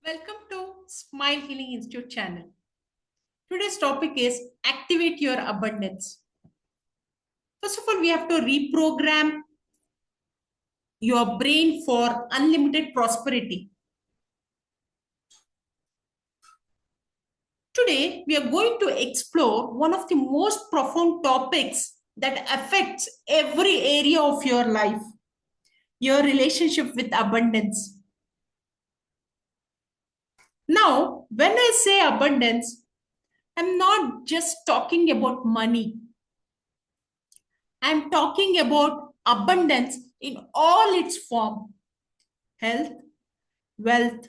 Welcome to Smile Healing Institute channel. Today's topic is activate your abundance. First of all, we have to reprogram your brain for unlimited prosperity. Today, we are going to explore one of the most profound topics that affects every area of your life, your relationship with abundance. Now, when I say abundance, I'm not just talking about money. I'm talking about abundance in all its form: health, wealth,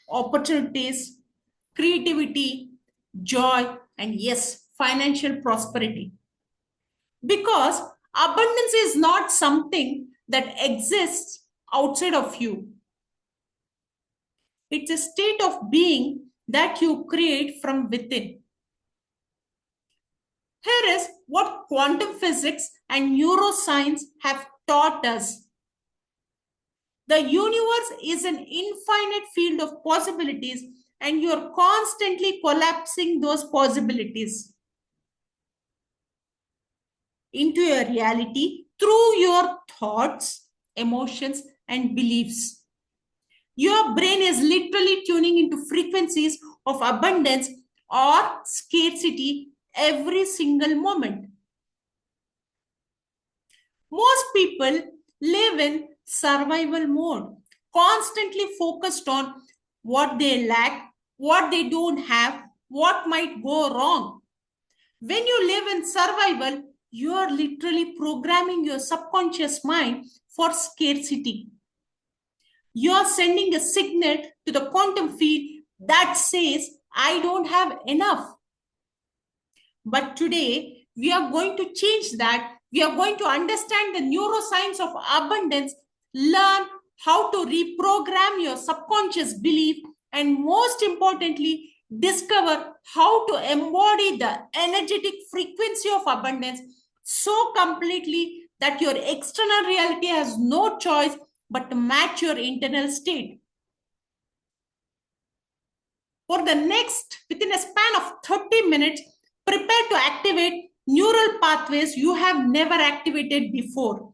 opportunities, creativity, joy, and yes, financial prosperity. Because abundance is not something that exists outside of you. It's a state of being that you create from within. Here is what quantum physics and neuroscience have taught us. The universe is an infinite field of possibilities, and you're constantly collapsing those possibilities into your reality through your thoughts, emotions, and beliefs. Your brain is literally tuning into frequencies of abundance or scarcity every single moment. Most people live in survival mode, constantly focused on what they lack, what they don't have, what might go wrong. When you live in survival, you are literally programming your subconscious mind for scarcity. You are sending a signal to the quantum field that says, I don't have enough. But today, we are going to change that. We are going to understand the neuroscience of abundance, learn how to reprogram your subconscious belief, and most importantly, discover how to embody the energetic frequency of abundance so completely that your external reality has no choice but to match your internal state. Within a span of 30 minutes, prepare to activate neural pathways you have never activated before.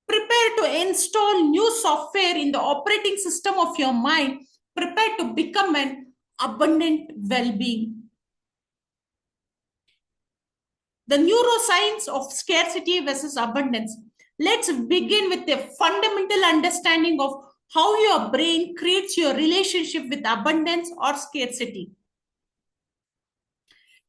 Prepare to install new software in the operating system of your mind. Prepare to become an abundant well-being. The neuroscience of scarcity versus abundance. Let's begin with a fundamental understanding of how your brain creates your relationship with abundance or scarcity.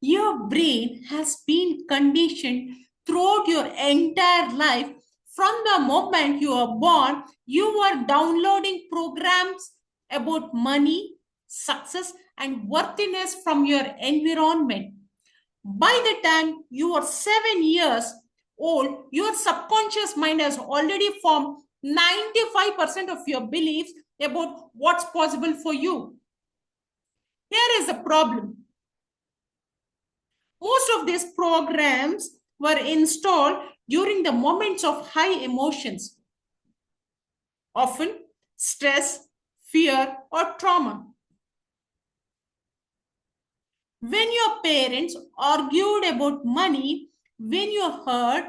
Your brain has been conditioned throughout your entire life. From the moment you are born, you are downloading programs about money, success, and worthiness from your environment. By the time you are 7 years old, your subconscious mind has already formed 95% of your beliefs about what's possible for you. Here is the problem. Most of these programs were installed during the moments of high emotions, often stress, fear, or trauma. When your parents argued about money, when you heard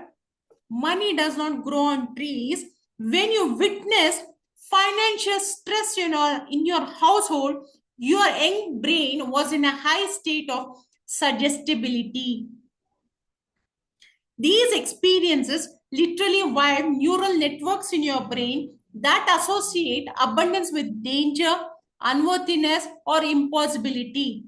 money does not grow on trees, when you witnessed financial stress in your household, your young brain was in a high state of suggestibility. These experiences literally wired neural networks in your brain that associate abundance with danger, unworthiness, or impossibility.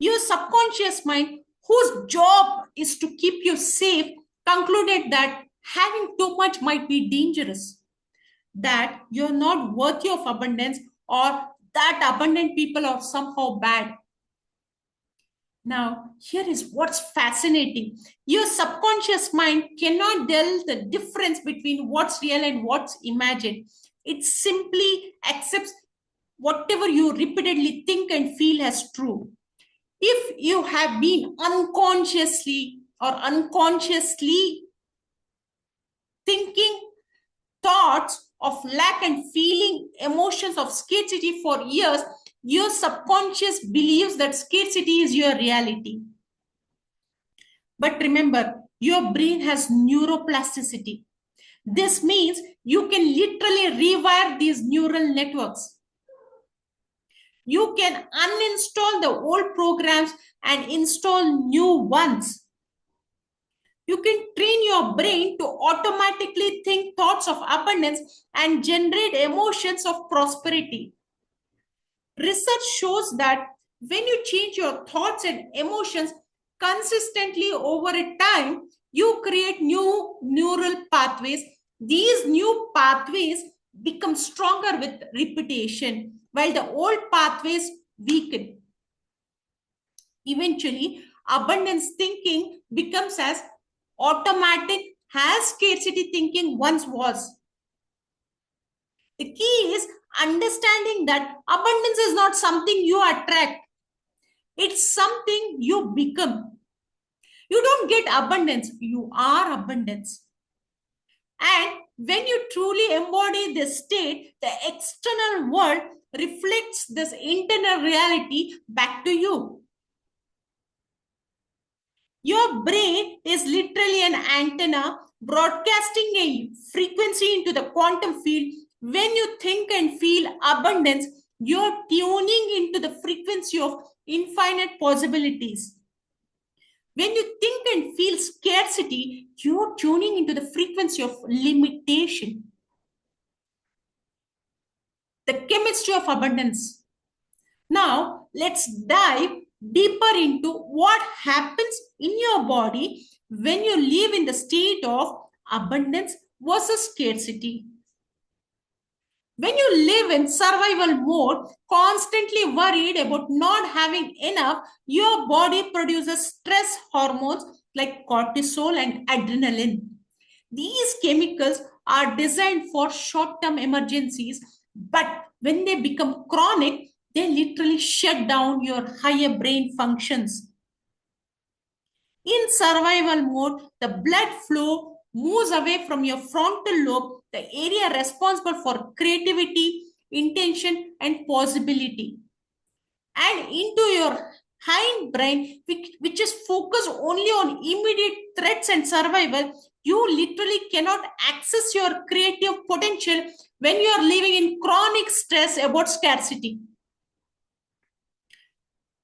Your subconscious mind, whose job is to keep you safe, concluded that having too much might be dangerous, that you're not worthy of abundance, or that abundant people are somehow bad. Now, here is what's fascinating. Your subconscious mind cannot tell the difference between what's real and what's imagined. It simply accepts whatever you repeatedly think and feel as true. If you have been unconsciously thinking thoughts of lack and feeling emotions of scarcity for years, your subconscious believes that scarcity is your reality. But remember, your brain has neuroplasticity. This means you can literally rewire these neural networks. You can uninstall the old programs and install new ones. You can train your brain to automatically think thoughts of abundance and generate emotions of prosperity. Research shows that when you change your thoughts and emotions consistently over a time, you create new neural pathways. These new pathways become stronger with repetition, while the old pathways weaken. Eventually, abundance thinking becomes as automatic as scarcity thinking once was. The key is understanding that abundance is not something you attract. It's something you become. You don't get abundance, you are abundance. And when you truly embody this state, the external world reflects this internal reality back to you. Your brain is literally an antenna broadcasting a frequency into the quantum field. When you think and feel abundance, you're tuning into the frequency of infinite possibilities. When you think and feel scarcity, you're tuning into the frequency of limitation. The chemistry of abundance. Now, let's dive deeper into what happens in your body when you live in the state of abundance versus scarcity. When you live in survival mode, constantly worried about not having enough, your body produces stress hormones like cortisol and adrenaline. These chemicals are designed for short-term emergencies, but when they become chronic, they literally shut down your higher brain functions. In survival mode, the blood flow moves away from your frontal lobe, the area responsible for creativity, intention, and possibility, and into your hind brain, which is focused only on immediate threats and survival. You literally cannot access your creative potential when you are living in chronic stress about scarcity.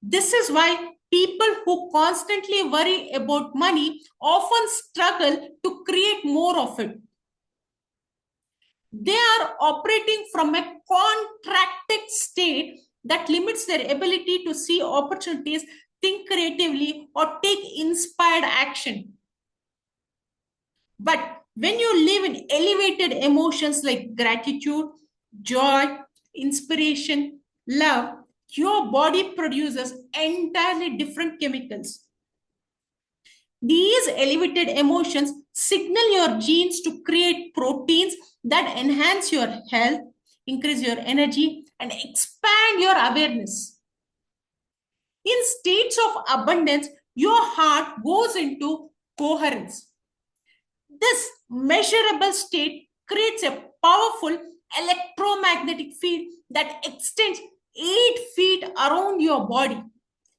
This is why people who constantly worry about money often struggle to create more of it. They are operating from a contracted state that limits their ability to see opportunities, think creatively, or take inspired action. But when you live in elevated emotions like gratitude, joy, inspiration, love, your body produces entirely different chemicals. These elevated emotions signal your genes to create proteins that enhance your health, increase your energy, and expand your awareness. In states of abundance, your heart goes into coherence. This measurable state creates a powerful electromagnetic field that extends 8 feet around your body.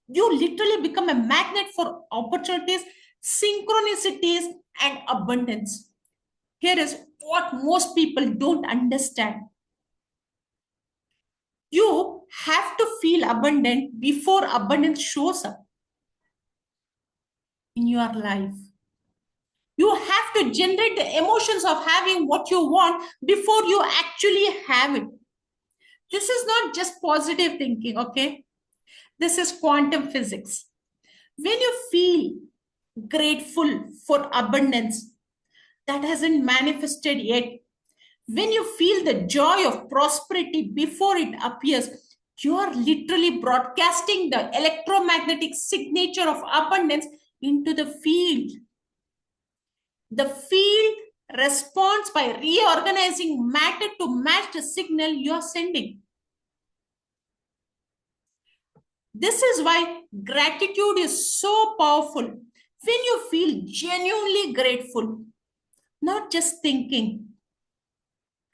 You literally become a magnet for opportunities, synchronicities, and abundance. Here is what most people don't understand. You have to feel abundant before abundance shows up in your life. You have to generate the emotions of having what you want before you actually have it. This is not just positive thinking, okay? This is quantum physics. When you feel grateful for abundance that hasn't manifested yet, when you feel the joy of prosperity before it appears, you are literally broadcasting the electromagnetic signature of abundance into the field. The field responds by reorganizing matter to match the signal you are sending. This is why gratitude is so powerful. When you feel genuinely grateful, not just thinking,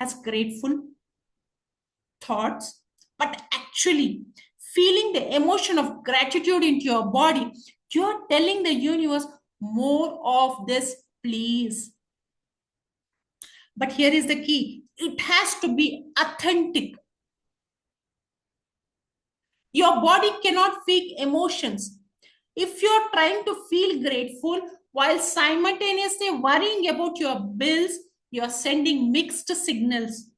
as grateful thoughts, but actually feeling the emotion of gratitude into your body, you're telling the universe, more of this, please. But here is the key, it has to be authentic. Your body cannot fake emotions. If you're trying to feel grateful while simultaneously worrying about your bills, you're sending mixed signals.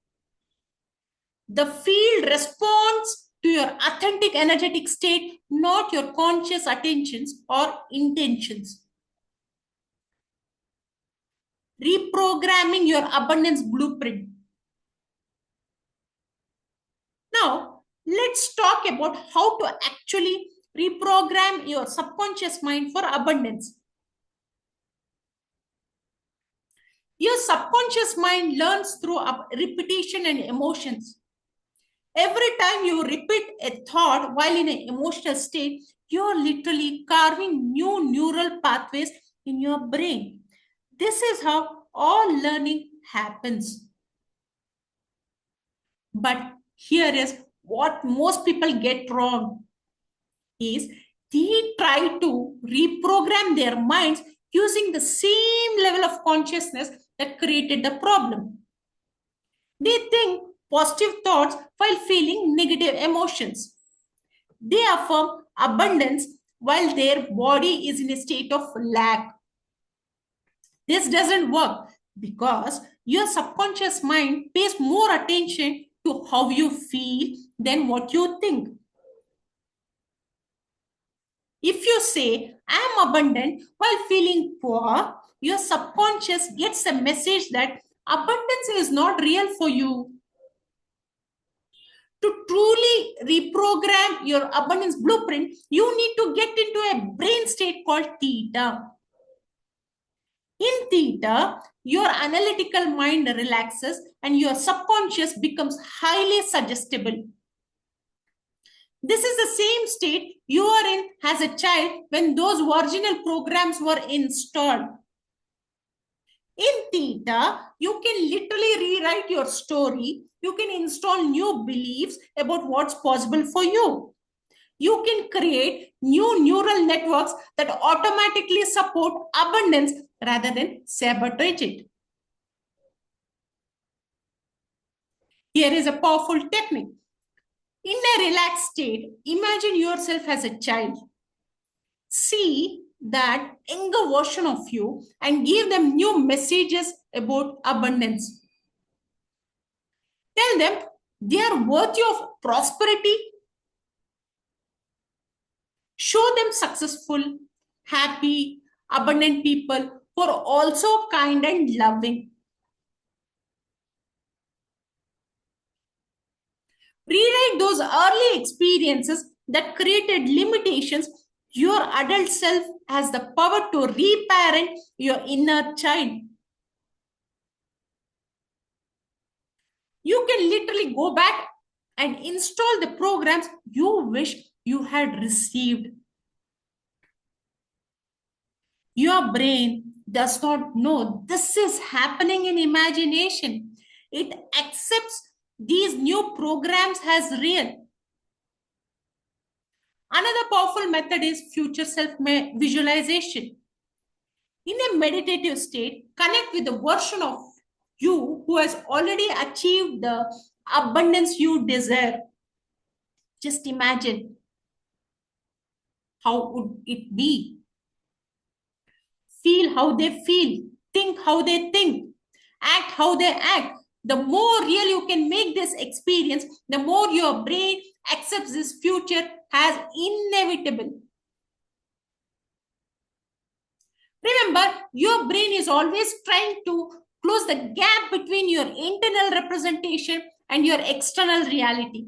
The field responds to your authentic energetic state, not your conscious attentions or intentions. Reprogramming your abundance blueprint. Now, let's talk about how to actually reprogram your subconscious mind for abundance. Your subconscious mind learns through repetition and emotions. Every time you repeat a thought while in an emotional state, you're literally carving new neural pathways in your brain. This is how all learning happens. But here is what most people get wrong is they try to reprogram their minds using the same level of consciousness that created the problem. They think positive thoughts while feeling negative emotions. They affirm abundance while their body is in a state of lack. This doesn't work because your subconscious mind pays more attention to how you feel than what you think. If you say, I am abundant while feeling poor, your subconscious gets a message that abundance is not real for you. To truly reprogram your abundance blueprint, you need to get into a brain state called Theta. In Theta, your analytical mind relaxes and your subconscious becomes highly suggestible. This is the same state you are in as a child when those original programs were installed. In Theta, you can literally rewrite your story. You can install new beliefs about what's possible for you. You can create new neural networks that automatically support abundance rather than sabotage it. Here is a powerful technique. In a relaxed state, imagine yourself as a child. See that younger version of you and give them new messages about abundance. Tell them they are worthy of prosperity. Show them successful, happy, abundant people who are also kind and loving. Rewrite those early experiences that created limitations. Your adult self has the power to reparent your inner child. You can literally go back and install the programs you wish you had received. Your brain does not know this is happening in imagination. It accepts these new programs as real. Another powerful method is future self visualization. In a meditative state, connect with the version of you who has already achieved the abundance you desire. Just imagine how would it be. Feel how they feel, think how they think, act how they act. The more real you can make this experience, the more your brain accepts this future as inevitable. Remember, your brain is always trying to close the gap between your internal representation and your external reality.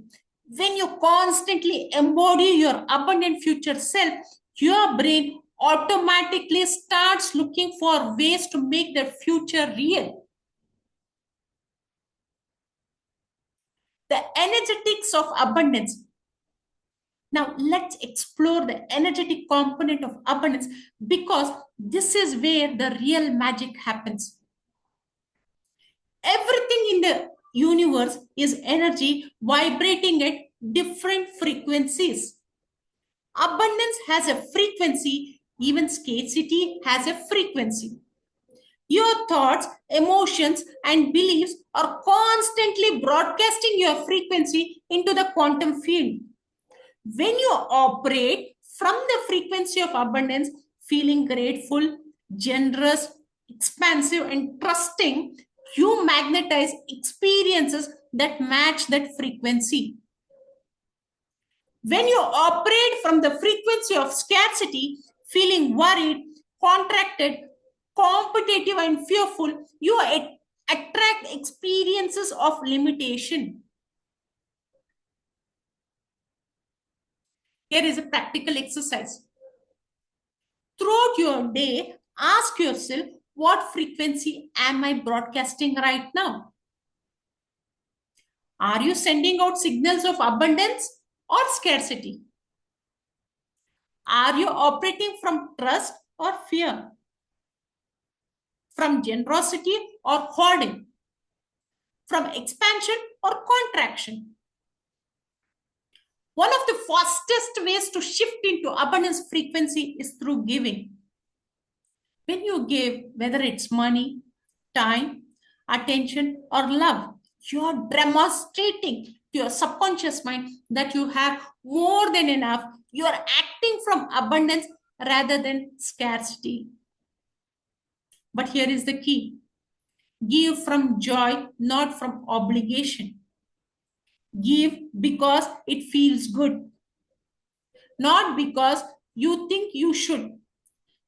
When you constantly embody your abundant future self, your brain automatically starts looking for ways to make the future real. The energetics of abundance. Now, let's explore the energetic component of abundance because this is where the real magic happens. Everything in the universe is energy vibrating at different frequencies. Abundance has a frequency, even scarcity has a frequency. Your thoughts, emotions, and beliefs are constantly broadcasting your frequency into the quantum field. When you operate from the frequency of abundance, feeling grateful, generous, expansive, and trusting, you magnetize experiences that match that frequency. When you operate from the frequency of scarcity, feeling worried, contracted, competitive, and fearful, you attract experiences of limitation. Here is a practical exercise. Throughout your day, ask yourself, what frequency am I broadcasting right now? Are you sending out signals of abundance or scarcity? Are you operating from trust or fear? From generosity or hoarding? From expansion or contraction? One of the fastest ways to shift into abundance frequency is through giving. When you give, whether it's money, time, attention, or love, you are demonstrating to your subconscious mind that you have more than enough. You are acting from abundance rather than scarcity. But here is the key. Give from joy, not from obligation. Give because it feels good, not because you think you should.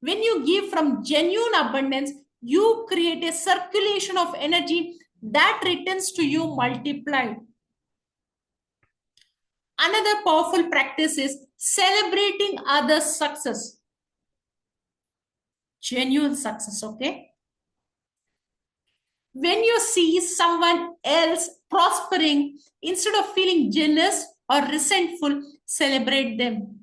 When you give from genuine abundance, you create a circulation of energy that returns to you multiplied. Another powerful practice is celebrating others' success. Genuine success, okay? When you see someone else prospering, instead of feeling jealous or resentful, celebrate them.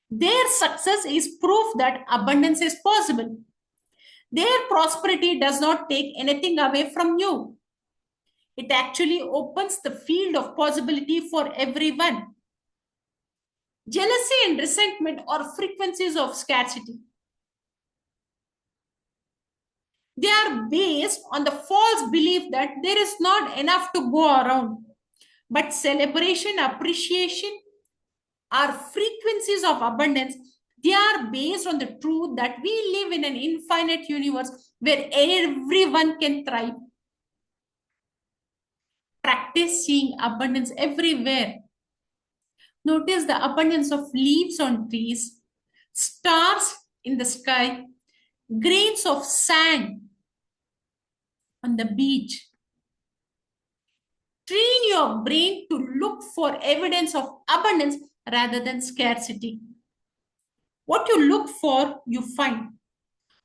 Their success is proof that abundance is possible. Their prosperity does not take anything away from you. It actually opens the field of possibility for everyone. Jealousy and resentment are frequencies of scarcity. They are based on the false belief that there is not enough to go around. But celebration, appreciation are frequencies of abundance. They are based on the truth that we live in an infinite universe where everyone can thrive. Practice seeing abundance everywhere. Notice the abundance of leaves on trees, stars in the sky, grains of sand on the beach. Train your brain to look for evidence of abundance rather than scarcity. What you look for, you find.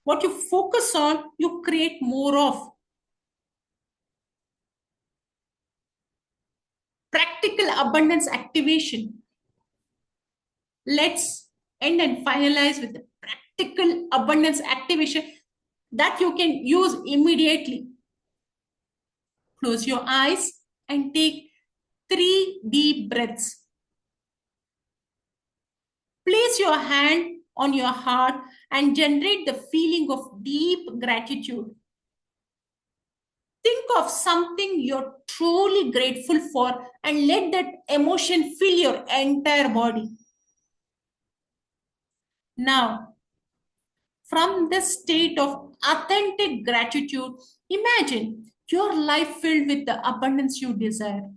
What you focus on, you create more of. Practical abundance activation. Let's end and finalize with the practical abundance activation that you can use immediately. Close your eyes and take 3 deep breaths. Place your hand on your heart and generate the feeling of deep gratitude. Think of something you're truly grateful for and let that emotion fill your entire body. Now, from this state of authentic gratitude, imagine your life filled with the abundance you desire.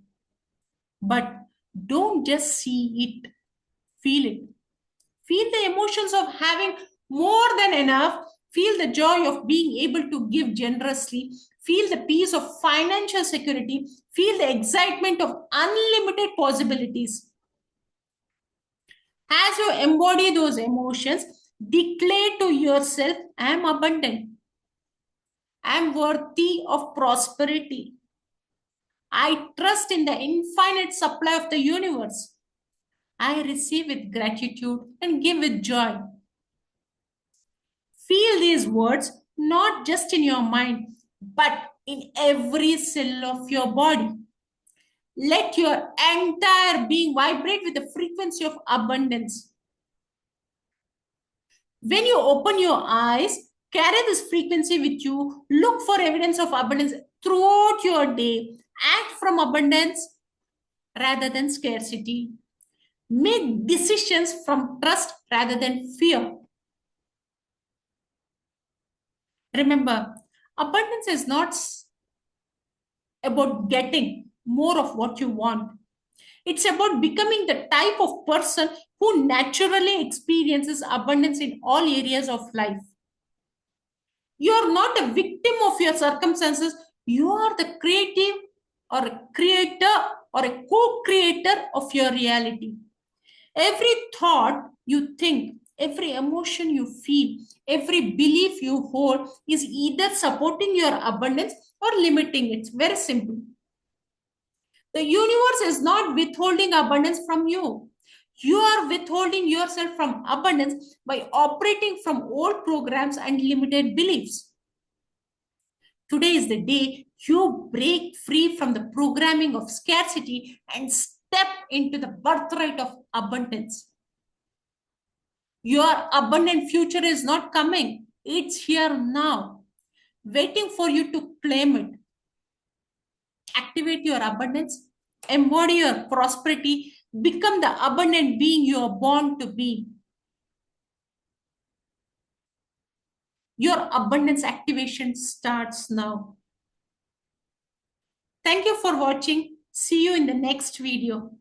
But don't just see it, feel it. Feel the emotions of having more than enough. Feel the joy of being able to give generously. Feel the peace of financial security. Feel the excitement of unlimited possibilities. As you embody those emotions, declare to yourself, I am abundant. I am worthy of prosperity. I trust in the infinite supply of the universe. I receive with gratitude and give with joy. Feel these words not just in your mind, but in every cell of your body. Let your entire being vibrate with the frequency of abundance. When you open your eyes, carry this frequency with you. Look for evidence of abundance throughout your day. Act from abundance rather than scarcity. Make decisions from trust rather than fear. Remember, abundance is not about getting more of what you want. It's about becoming the type of person who naturally experiences abundance in all areas of life. You're not a victim of your circumstances. You are the creative or a creator or a co-creator of your reality. Every thought you think, every emotion you feel, every belief you hold is either supporting your abundance or limiting it. Very simple. The universe is not withholding abundance from you. You are withholding yourself from abundance by operating from old programs and limited beliefs. Today is the day you break free from the programming of scarcity and step into the birthright of abundance. Your abundant future is not coming. It's here now, waiting for you to claim it. Activate your abundance, embody your prosperity, become the abundant being you are born to be. Your abundance activation starts now. Thank you for watching. See you in the next video.